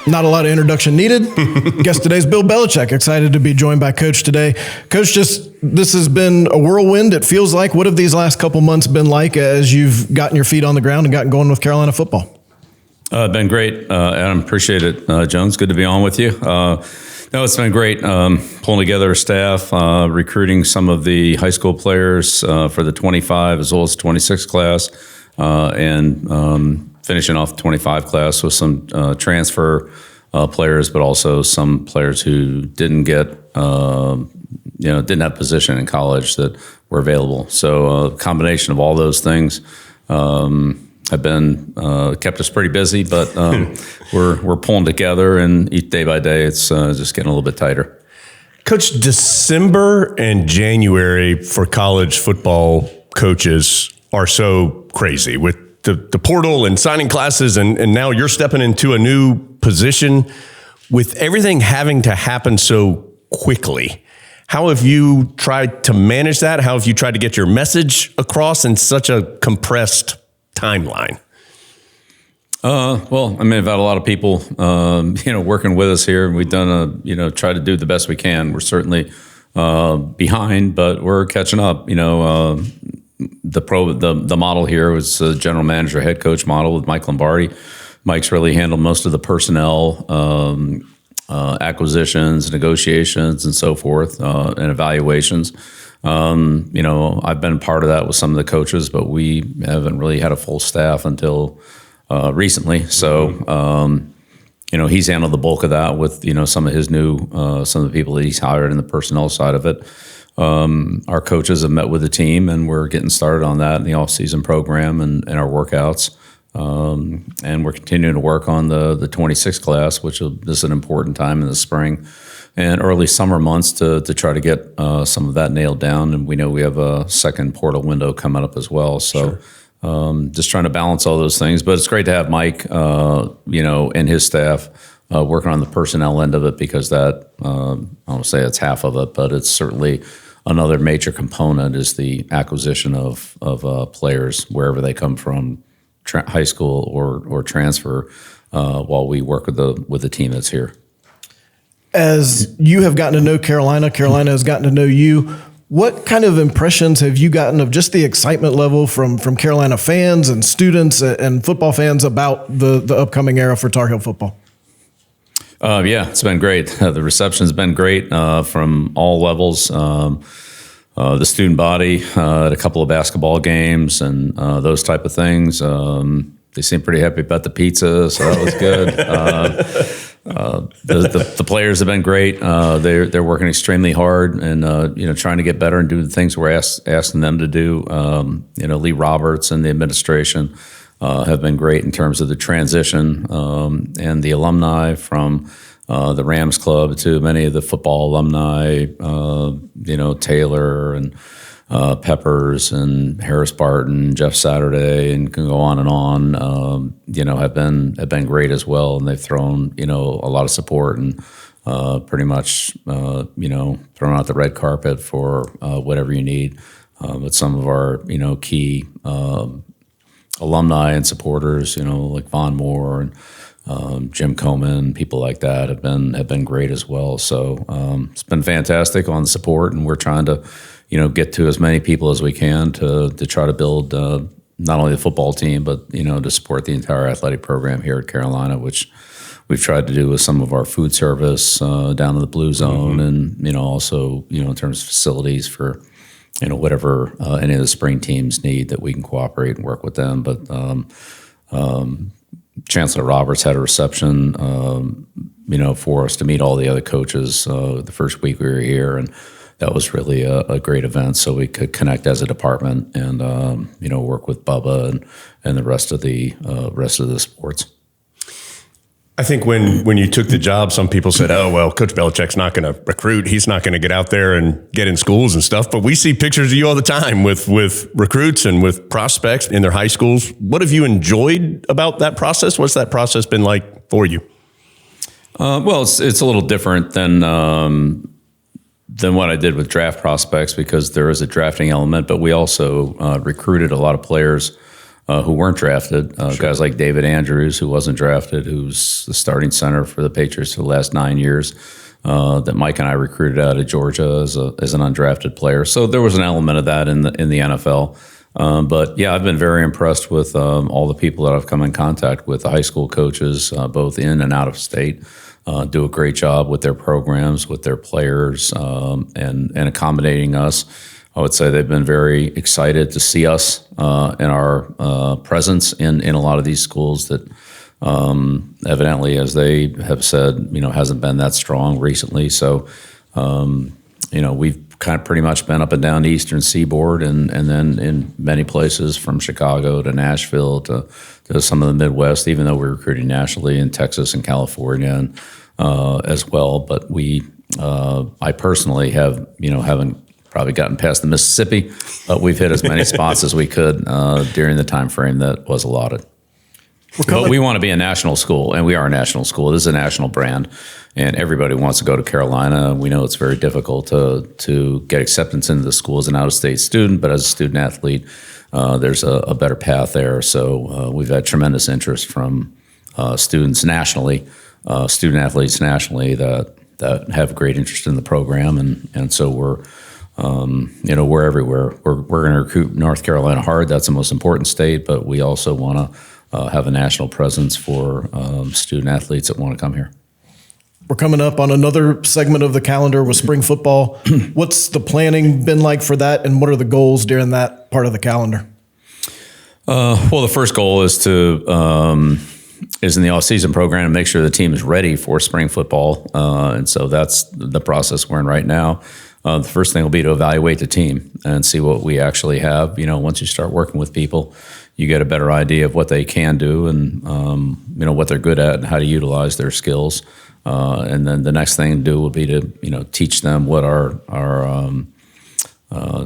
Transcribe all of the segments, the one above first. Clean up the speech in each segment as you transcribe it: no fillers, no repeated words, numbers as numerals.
Not a lot of introduction needed. Guest today's Bill Belichick. Excited to be joined by Coach today. Coach, this has been a whirlwind, it feels like. What have these last couple months been like as you've gotten your feet on the ground and gotten going with Carolina football? Been great, Adam. Appreciate it. Jones, good to be on with you. No, it's been great pulling together a staff, recruiting some of the high school players for the 25 as well as 26 class, and finishing off the 25 class with some transfer players, but also some players who didn't get, didn't have position in college that were available. So a combination of all those things have been kept us pretty busy, but we're pulling together, and each day by day, it's just getting a little bit tighter. Coach, December and January for college football coaches are so crazy with the portal and signing classes, and now you're stepping into a new position with everything having to happen so quickly. How have you tried to manage that? How have you tried to get your message across in such a compressed timeline? Well, I mean, I've had a lot of people, working with us here, and we've done try to do the best we can. We're certainly behind, but we're catching up. The model here was a general manager, head coach model with Mike Lombardi. Mike's really handled most of the personnel, acquisitions, negotiations, and so forth, and evaluations. I've been part of that with some of the coaches, but we haven't really had a full staff until recently. So, he's handled the bulk of that with, some of his some of the people that he's hired in the personnel side of it. Our coaches have met with the team, and we're getting started on that in the off-season program and our workouts. And we're continuing to work on the 26 class, which is an important time in the spring and early summer months to try to get some of that nailed down. And we know we have a second portal window coming up as well. So just trying to balance all those things. But it's great to have Mike, and his staff working on the personnel end of it, because that, I won't say it's half of it, but it's certainly another major component is the acquisition of players, wherever they come from, high school or transfer, while we work with the team that's here. As you have gotten to know Carolina has gotten to know you, what kind of impressions have you gotten of just the excitement level from Carolina fans and students and football fans about the upcoming era for Tar Heel football? Yeah, it's been great. The reception's been great from all levels. The student body at a couple of basketball games and those type of things. They seem pretty happy about the pizza, so that was good. The players have been great. They're working extremely hard and trying to get better and do the things we're asking them to do. Lee Roberts and the administration have been great in terms of the transition, and the alumni from the Rams Club to many of the football alumni, Taylor and Peppers and Harris Barton, Jeff Saturday, and can go on and on, have been great as well. And they've thrown, a lot of support and pretty much, thrown out the red carpet for whatever you need. But some of our, key alumni and supporters, like Von Moore and Jim Coleman, people like that have been great as well. So it's been fantastic on the support, and we're trying to, get to as many people as we can to try to build not only the football team, but to support the entire athletic program here at Carolina, which we've tried to do with some of our food service down in the Blue Zone, and also in terms of facilities for whatever any of the spring teams need, that we can cooperate and work with them. But Chancellor Roberts had a reception, for us to meet all the other coaches the first week we were here, and that was really a great event. So we could connect as a department and work with Bubba and the rest of the sports. I think when you took the job, some people said, "Oh, well, Coach Belichick's not going to recruit. He's not going to get out there and get in schools and stuff." But we see pictures of you all the time with recruits and with prospects in their high schools. What have you enjoyed about that process? What's that process been like for you? Well, it's a little different than what I did with draft prospects, because there is a drafting element, but we also recruited a lot of players who weren't drafted. Guys like David Andrews, who wasn't drafted, who's the starting center for the Patriots for the last 9 years, that Mike and I recruited out of Georgia as an undrafted player. So there was an element of that in the NFL. But yeah, I've been very impressed with all the people that I've come in contact with. The high school coaches, both in and out of state, do a great job with their programs, with their players, and accommodating us. I would say they've been very excited to see us and our presence in a lot of these schools that evidently, as they have said, hasn't been that strong recently. So, we've kind of pretty much been up and down the Eastern Seaboard and then in many places from Chicago to Nashville to some of the Midwest, even though we're recruiting nationally in Texas and California and, as well. But I personally haven't probably gotten past the Mississippi, but we've hit as many spots as we could during the time frame that was allotted. But we want to be a national school, and we are a national school. This is a national brand, and everybody wants to go to Carolina. We know it's very difficult to get acceptance into the school as an out-of-state student, but as a student athlete, there's a better path there. So we've had tremendous interest from students nationally, student athletes nationally that have great interest in the program, and so we're everywhere. We're going to recruit North Carolina hard. That's the most important state, but we also want to have a national presence for student athletes that want to come here. We're coming up on another segment of the calendar with spring football. What's the planning been like for that, and what are the goals during that part of the calendar? Well, the first goal is in the off-season program to make sure the team is ready for spring football, and so that's the process we're in right now. The first thing will be to evaluate the team and see what we actually have. Once you start working with people, you get a better idea of what they can do and what they're good at and how to utilize their skills. And then the next thing to do will be to teach them what our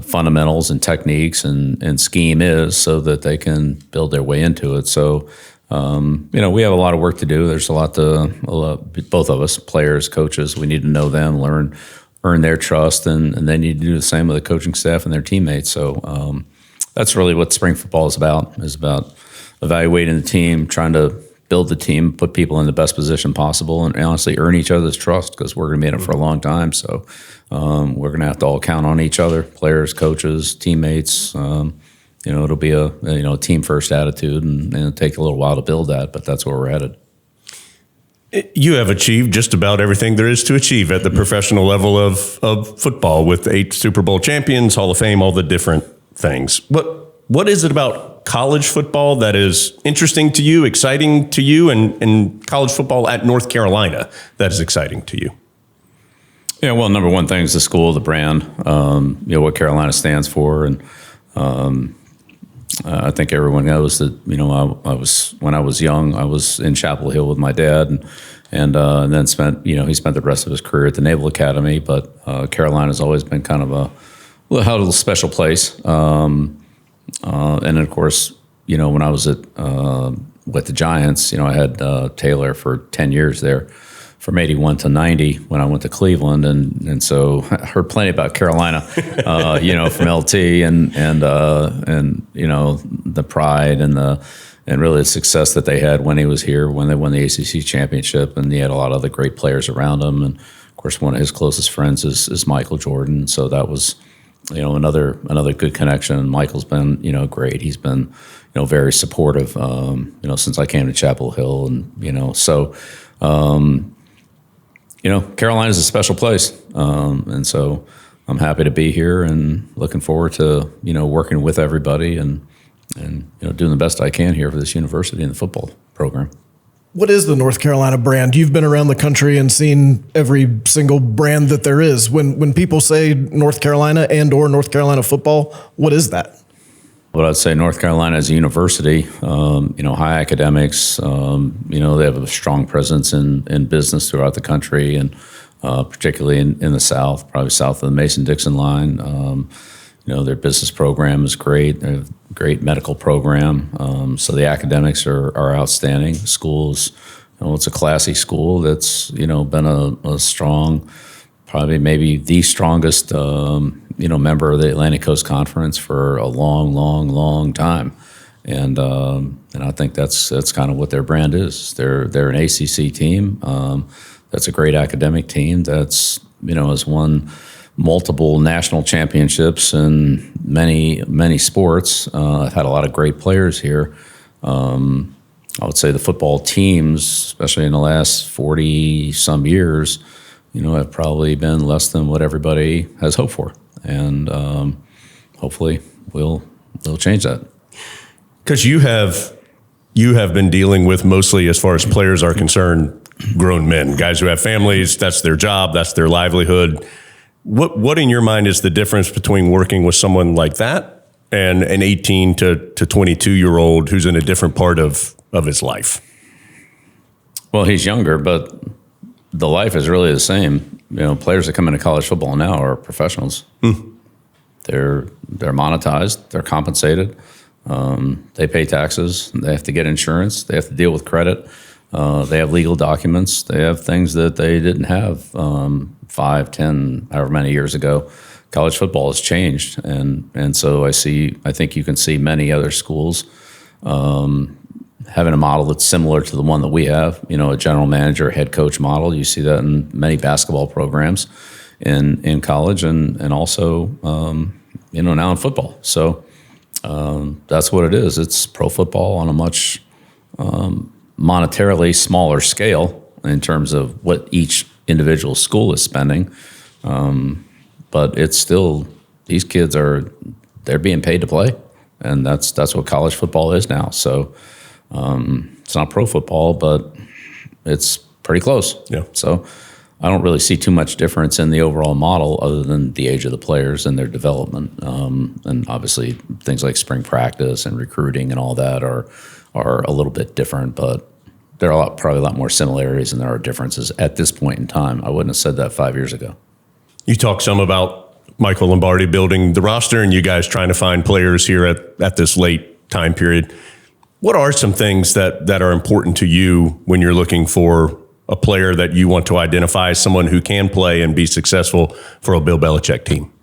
fundamentals and techniques and scheme is, so that they can build their way into it. So we have a lot of work to do. There's a lot both of us, players, coaches, we need to know them, earn their trust, and they need to do the same with the coaching staff and their teammates. So that's really what spring football is about evaluating the team, trying to build the team, put people in the best position possible, and honestly earn each other's trust, because we're going to be in it for a long time. So we're going to have to all count on each other, players, coaches, teammates. It'll be a team first attitude, and it'll take a little while to build that, but that's where we're headed. You have achieved just about everything there is to achieve at the professional level of football, with 8 Super Bowl champions, Hall of Fame, all the different things. What is it about college football that is interesting to you, exciting to you, and college football at North Carolina that is exciting to you? Yeah, well, number one thing is the school, the brand, what Carolina stands for, and I think everyone knows that. I was, when I was young, I was in Chapel Hill with my dad, and then spent he spent the rest of his career at the Naval Academy. But Carolina's always been kind of a little special place. And of course, when I was with the Giants, I had Taylor for 10 years there, from 81 to 90 when I went to Cleveland, and so I heard plenty about Carolina, from LT and the pride and really the success that they had when he was here, when they won the ACC championship, and he had a lot of other great players around him, and of course one of his closest friends is Michael Jordan, so that was another good connection. Michael's been great. He's been very supportive since I came to Chapel Hill, and so. Carolina's a special place, and so I'm happy to be here and looking forward to working with everybody and doing the best I can here for this university and the football program. What is the North Carolina brand? You've been around the country and seen every single brand that there is. When people say North Carolina or North Carolina football, what is that? Well, I'd say North Carolina is a university, high academics, they have a strong presence in business throughout the country, and particularly in the South, probably south of the Mason-Dixon line. Their business program is great. They have a great medical program. So the academics are outstanding. Schools, it's a classy school that's, been a strong, probably maybe the strongest, member of the Atlantic Coast Conference for a long, long, long time. And I think that's kind of what their brand is. They're an ACC team. That's a great academic team. That's has won multiple national championships in many sports. I've had a lot of great players here. I would say the football teams, especially in the last 40 some years, have probably been less than what everybody has hoped for, and hopefully they'll change that. Because you have been dealing with, mostly as far as players are concerned, grown men, guys who have families. That's their job. That's their livelihood. What in your mind is the difference between working with someone like that and an 18 to 22-year-old who's in a different part of his life? Well, he's younger, but the life is really the same. Players that come into college football now are professionals. They're monetized. They're compensated. They pay taxes. They have to get insurance. They have to deal with credit. They have legal documents. They have things that they didn't have 5, 10, however many years ago. College football has changed, and so I think you can see many other schools having a model that's similar to the one that we have. A general manager, head coach model. You see that in many basketball programs in college, and also now in football. So that's what it is. It's pro football on a much monetarily smaller scale in terms of what each individual school is spending. But it's still, these kids they're being paid to play, and that's what college football is now. So it's not pro football, but it's pretty close. Yeah. So I don't really see too much difference in the overall model other than the age of the players and their development. And obviously things like spring practice and recruiting and all that are a little bit different, but there are probably a lot more similarities than there are differences at this point in time. I wouldn't have said that 5 years ago. You talked some about Michael Lombardi building the roster and you guys trying to find players here at this late time period. What are some things that are important to you when you're looking for a player that you want to identify as someone who can play and be successful for a Bill Belichick team?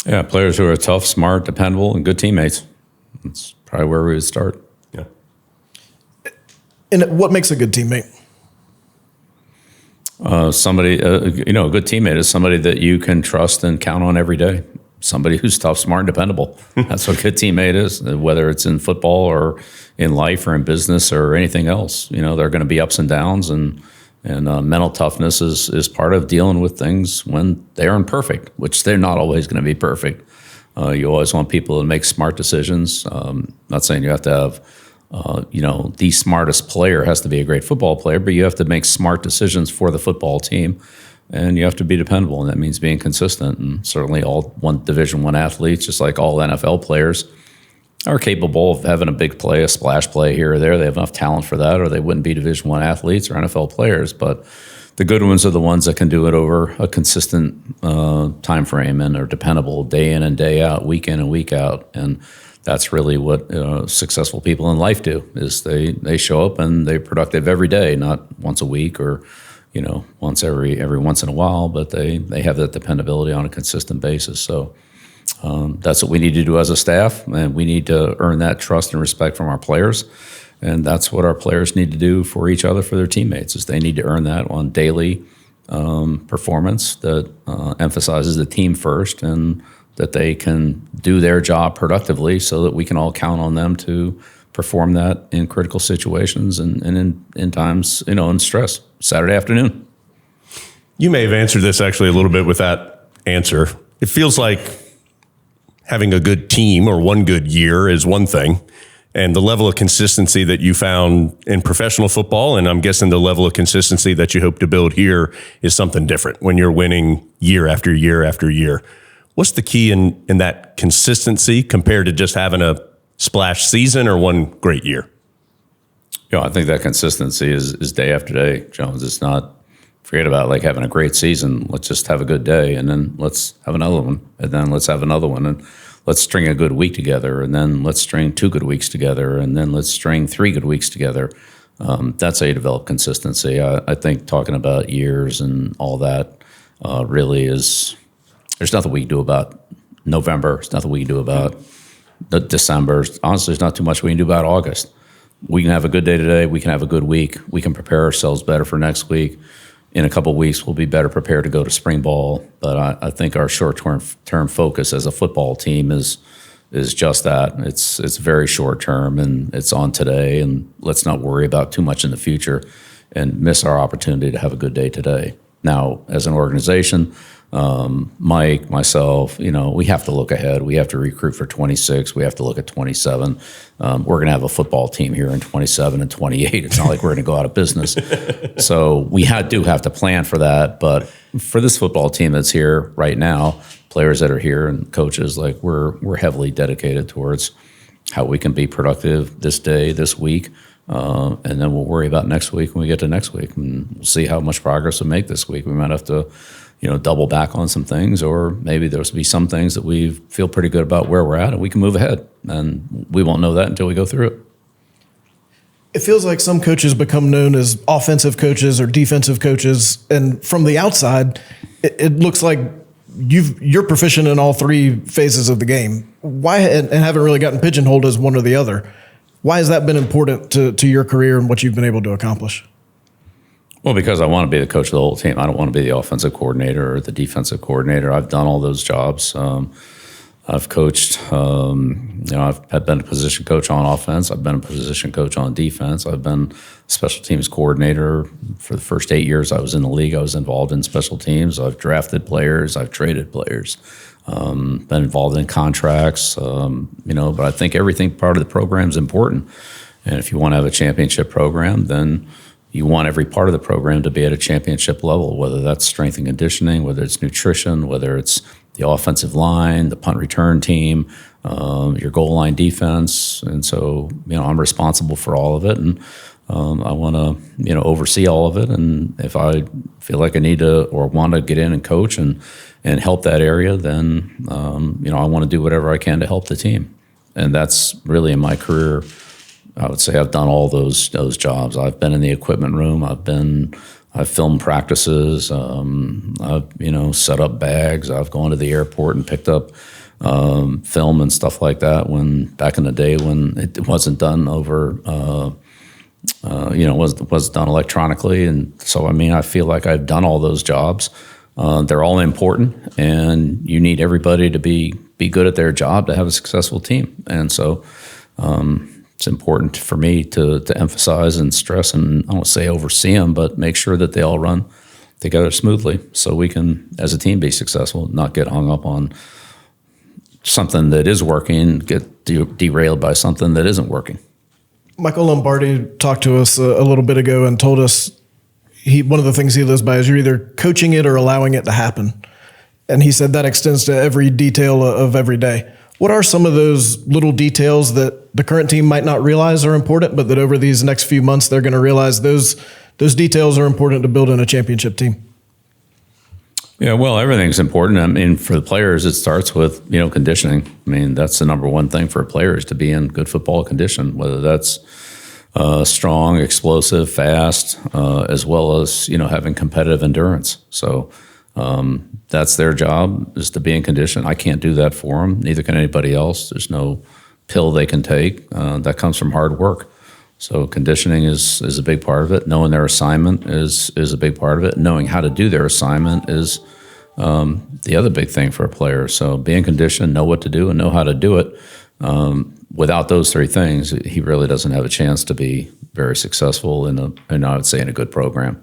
Yeah, players who are tough, smart, dependable, and good teammates. That's probably where we would start. Yeah. And what makes a good teammate? Somebody, a good teammate is somebody that you can trust and count on every day. Somebody who's tough, smart, and dependable. That's what a good teammate is, whether it's in football or in life or in business or anything else. There are going to be ups and downs, and mental toughness is part of dealing with things when they aren't perfect, which they're not always going to be perfect. You always want people to make smart decisions. Not saying you have to have, the smartest player has to be a great football player, but you have to make smart decisions for the football team. And you have to be dependable, and that means being consistent. And certainly all Division I athletes, just like all NFL players, are capable of having a big play, a splash play here or there. They have enough talent for that, or they wouldn't be Division I athletes or NFL players. But the good ones are the ones that can do it over a consistent time frame and are dependable day in and day out, week in and week out. And that's really what successful people in life do, is they show up and they're productive every day, not once a week or once every once in a while, but they have that dependability on a consistent basis. So that's what we need to do as a staff, and we need to earn that trust and respect from our players. And that's what our players need to do for each other, for their teammates, is they need to earn that on daily performance that emphasizes the team first, and that they can do their job productively so that we can all count on them to perform that in critical situations and in times, in stress. Saturday afternoon. You may have answered this actually a little bit with that answer. It feels like having a good team or one good year is one thing, and the level of consistency that you found in professional football, and I'm guessing the level of consistency that you hope to build here, is something different when you're winning year after year after year. What's the key in that consistency compared to just having a splash season or one great year? I think that consistency is day after day, Jones. It's not, forget about like having a great season. Let's just have a good day, and then let's have another one, and then let's have another one, and let's string a good week together, and then let's string 2 good weeks together, and then let's string 3 good weeks together. That's how you develop consistency. I think talking about years and all that really is, there's nothing we can do about November. There's nothing we can do about December. Honestly, there's not too much we can do about August. We can have a good day today. We can have a good week. We can prepare ourselves better for next week. In a couple of weeks, we'll be better prepared to go to spring ball. But I think our short-term focus as a football team is just that. It's very short-term, and it's on today. And let's not worry about too much in the future and miss our opportunity to have a good day today. Now, as an organization, Mike, myself, we have to look ahead. We have to recruit for 26. We have to look at 27. We're going to have a football team here in 27 and 28. It's not like we're going to go out of business. So we do have to plan for that. But for this football team that's here right now, players that are here and coaches, like we're heavily dedicated towards how we can be productive this day, this week. And then we'll worry about next week when we get to next week, and we'll see how much progress we make this week. We might have to double back on some things, or maybe there's be some things that we feel pretty good about where we're at and we can move ahead. And we won't know that until we go through it. It feels like some coaches become known as offensive coaches or defensive coaches. And from the outside, it looks like you're proficient in all three phases of the game. Why, and haven't really gotten pigeonholed as one or the other. Why has that been important to your career and what you've been able to accomplish? Well, because I want to be the coach of the whole team. I don't want to be the offensive coordinator or the defensive coordinator. I've done all those jobs. I've coached, I've been a position coach on offense. I've been a position coach on defense. I've been special teams coordinator for the first 8 years I was in the league. I was involved in special teams. I've drafted players. I've traded players. Been involved in contracts, but I think everything part of the program is important. And if you want to have a championship program, then you want every part of the program to be at a championship level, whether that's strength and conditioning, whether it's nutrition, whether it's the offensive line, the punt return team, your goal line defense. And so, I'm responsible for all of it. And I want to, oversee all of it. And if I feel like I need to or want to get in and coach and help that area, then, I want to do whatever I can to help the team. And that's really in my career. I would say I've done all those jobs. I've been in the equipment room. I've filmed practices. I've set up bags. I've gone to the airport and picked up film and stuff like that. When back in the day when it wasn't done over, was done electronically. And so I feel like I've done all those jobs. They're all important, and you need everybody to be good at their job to have a successful team. And so. It's important for me to emphasize and stress, and I don't say oversee them, but make sure that they all run together smoothly so we can, as a team, be successful, not get hung up on something that is working, get derailed by something that isn't working. Michael Lombardi talked to us a little bit ago and told us one of the things he lives by is you're either coaching it or allowing it to happen. And he said that extends to every detail of every day. What are some of those little details that the current team might not realize are important, but that over these next few months they're going to realize those details are important to building a championship team? Yeah, well, everything's important. For the players, it starts with, conditioning. That's the number one thing for players, to be in good football condition, whether that's strong, explosive, fast, as well as, having competitive endurance. So that's their job, is to be in condition. I can't do that for them. Neither can anybody else. There's no pill they can take. That comes from hard work. So conditioning is a big part of it. Knowing their assignment is a big part of it. Knowing how to do their assignment is the other big thing for a player. So be in condition, know what to do, and know how to do it. Without those three things, he really doesn't have a chance to be very successful in I would say in a good program.